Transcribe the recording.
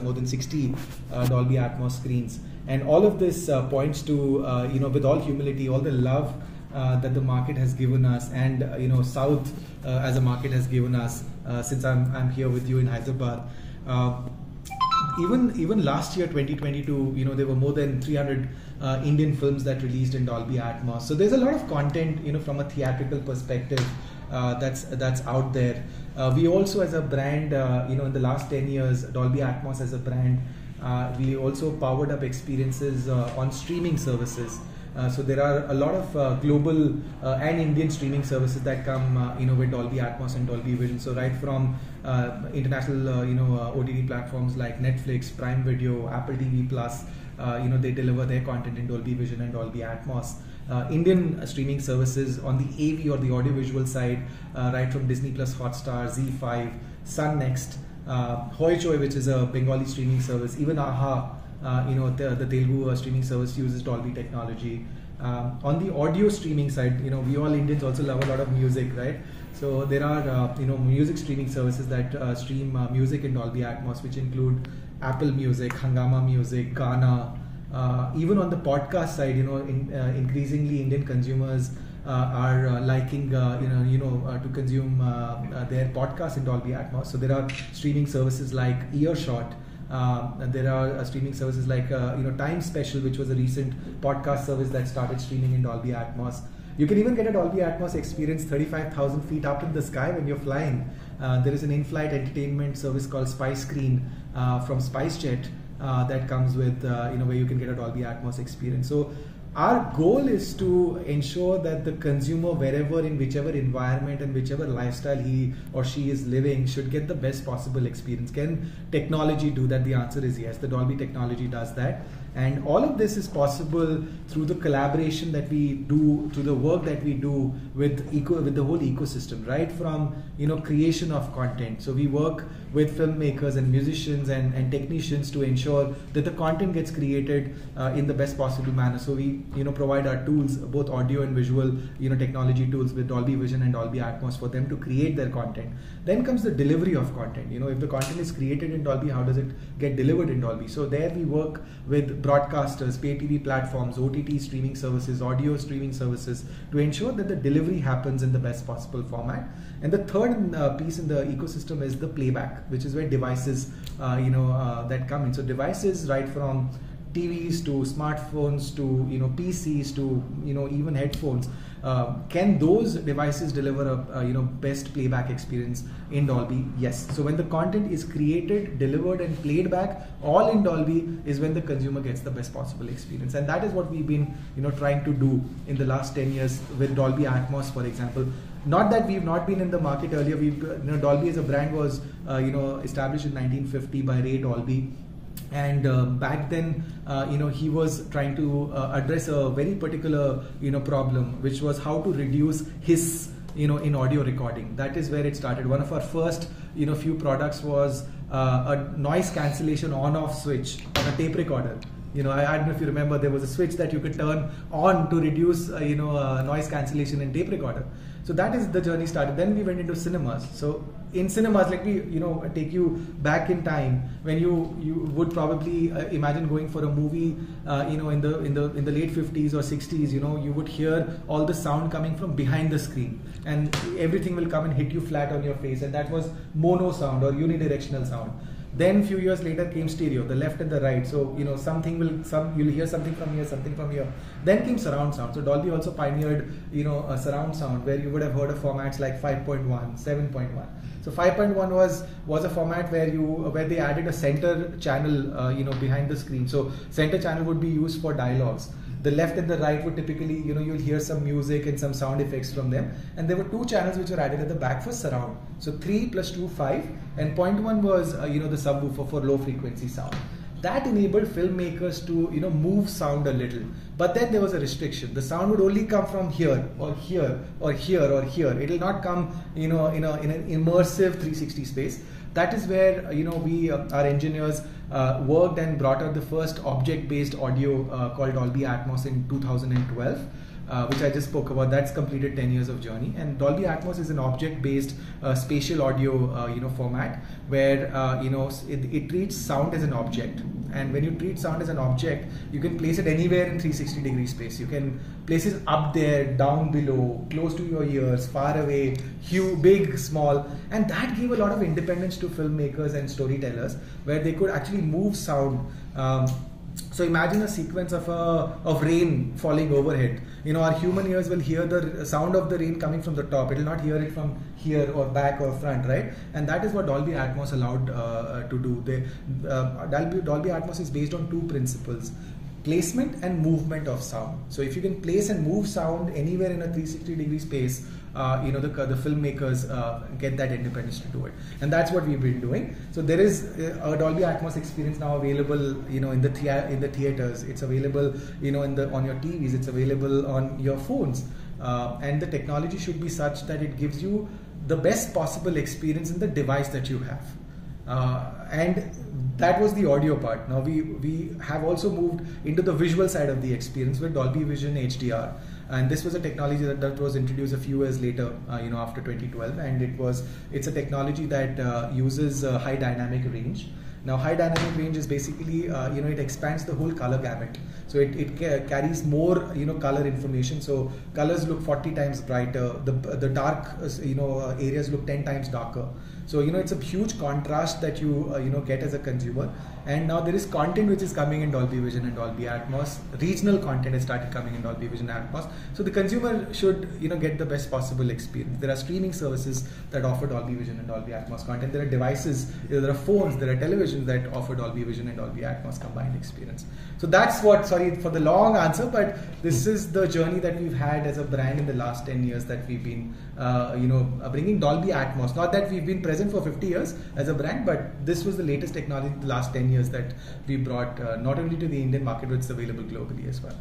more than 60 Dolby Atmos screens. And all of this points to, with all humility, all the love that the market has given us, and South as a market has given us since I'm here with you in Hyderabad. Even last year, 2022, there were more than 300 Indian films that released in Dolby Atmos. So there's a lot of content, from a theatrical perspective, that's out there. We also, as a brand, in the last 10 years, Dolby Atmos as a brand, we also powered up experiences on streaming services. So there are a lot of global and Indian streaming services that come, with Dolby Atmos and Dolby Vision. So right from international, OTT platforms like Netflix, Prime Video, Apple TV Plus, they deliver their content in Dolby Vision and Dolby Atmos. Indian streaming services on the AV or the audiovisual side, right from Disney Plus, Hotstar, ZEE5, Sun Next, Hoichoi, which is a Bengali streaming service, even AHA. The Telugu streaming service uses Dolby technology. On the audio streaming side, we all Indians also love a lot of music, right? So there are, music streaming services that stream music in Dolby Atmos, which include Apple Music, Hungama Music, Gaana. Even on the podcast side, increasingly Indian consumers are liking, to consume their podcasts in Dolby Atmos. So there are streaming services like Earshot. There are streaming services like Time Special, which was a recent podcast service that started streaming in Dolby Atmos. You can even get a Dolby Atmos experience 35,000 feet up in the sky when you're flying. There is an in-flight entertainment service called Spice Screen from SpiceJet that comes with where you can get a Dolby Atmos experience. So our goal is to ensure that the consumer, wherever, in whichever environment and whichever lifestyle he or she is living, should get the best possible experience. Can technology do that? The answer is yes. The Dolby technology does that. And all of this is possible through the collaboration that we do, through the work that we do with the whole ecosystem, right from creation of content. So we work with filmmakers and musicians and technicians to ensure that the content gets created in the best possible manner. So we provide our tools, both audio and visual technology tools with Dolby Vision and Dolby Atmos for them to create their content. Then comes the delivery of content. If the content is created in Dolby, how does it get delivered in Dolby? So there we work with broadcasters, pay TV platforms, OTT streaming services, audio streaming services to ensure that the delivery happens in the best possible format. And the third piece in the ecosystem is the playback, which is where devices that come in. So devices right from TVs to smartphones to PCs to even headphones. Can those devices deliver a best playback experience in Dolby? Yes. So when the content is created, delivered, and played back all in Dolby is when the consumer gets the best possible experience. And that is what we've been trying to do in the last 10 years with Dolby Atmos, for example. Not that we've not been in the market earlier. Dolby as a brand was established in 1950 by Ray Dolby. And back then, he was trying to address a very particular, problem, which was how to reduce hiss, in audio recording. That is where it started. One of our first, few products was a noise cancellation on-off switch on a tape recorder. I don't know if you remember, there was a switch that you could turn on to reduce, noise cancellation in tape recorder. So that is the journey started. Then we went into cinemas. So in cinemas, let me take you back in time when you would probably imagine going for a movie, in the late 50s or 60s. You would hear all the sound coming from behind the screen, and everything will come and hit you flat on your face, and that was mono sound or unidirectional sound. Then few years later came stereo, the left and the right. So you'll hear something from here, something from here. Then came surround sound. So Dolby also pioneered a surround sound where you would have heard of formats like 5.1, 7.1. So 5.1 was a format where they added a center channel behind the screen. So center channel would be used for dialogues. The left and the right would typically, you'll hear some music and some sound effects from them. And there were two channels which were added at the back for surround. So 3 plus 2, 5. And 0.1 was, the subwoofer for low frequency sound. That enabled filmmakers to, move sound a little. But then there was a restriction. The sound would only come from here or here or here or here. It will not come, in an immersive 360 space. That is where, our engineers worked and brought out the first object-based audio called Dolby Atmos in 2012. which I just spoke about, that's completed 10 years of journey. And Dolby Atmos is an object-based spatial audio format where it treats sound as an object. And when you treat sound as an object, you can place it anywhere in 360-degree space. You can place it up there, down below, close to your ears, far away, huge, big, small. And that gave a lot of independence to filmmakers and storytellers, where they could actually move sound. So imagine a sequence of rain falling overhead. Our human ears will hear the sound of the rain coming from the top. It will not hear it from here or back or front, right? And that is what Dolby Atmos allowed to do. Dolby Atmos is based on two principles: placement and movement of sound. So if you can place and move sound anywhere in a 360-degree space, the filmmakers get that independence to do it, and that's what we've been doing. So there is a Dolby Atmos experience now available, in the theaters. It's available, on your TVs. It's available on your phones, and the technology should be such that it gives you the best possible experience in the device that you have. And that was the audio part. Now we have also moved into the visual side of the experience with Dolby Vision HDR. And this was a technology that was introduced a few years later, after 2012, and it's a technology that uses high dynamic range. Now, high dynamic range is basically, it expands the whole color gamut. So it carries more, color information. So colors look 40 times brighter. The dark, areas look 10 times darker. So, it's a huge contrast that you get as a consumer. And now there is content which is coming in Dolby Vision and Dolby Atmos. Regional content has started coming in Dolby Vision and Atmos. So the consumer should, get the best possible experience. There are streaming services that offer Dolby Vision and Dolby Atmos content. There are devices, there are phones, there are televisions that offer Dolby Vision and Dolby Atmos combined experience. So that's sorry for the long answer, but this is the journey that we've had as a brand in the last 10 years that we've been, bringing Dolby Atmos. Not that we've been present for 50 years as a brand, but this was the latest technology in the last 10 years that we brought not only to the Indian market, but it's available globally as well.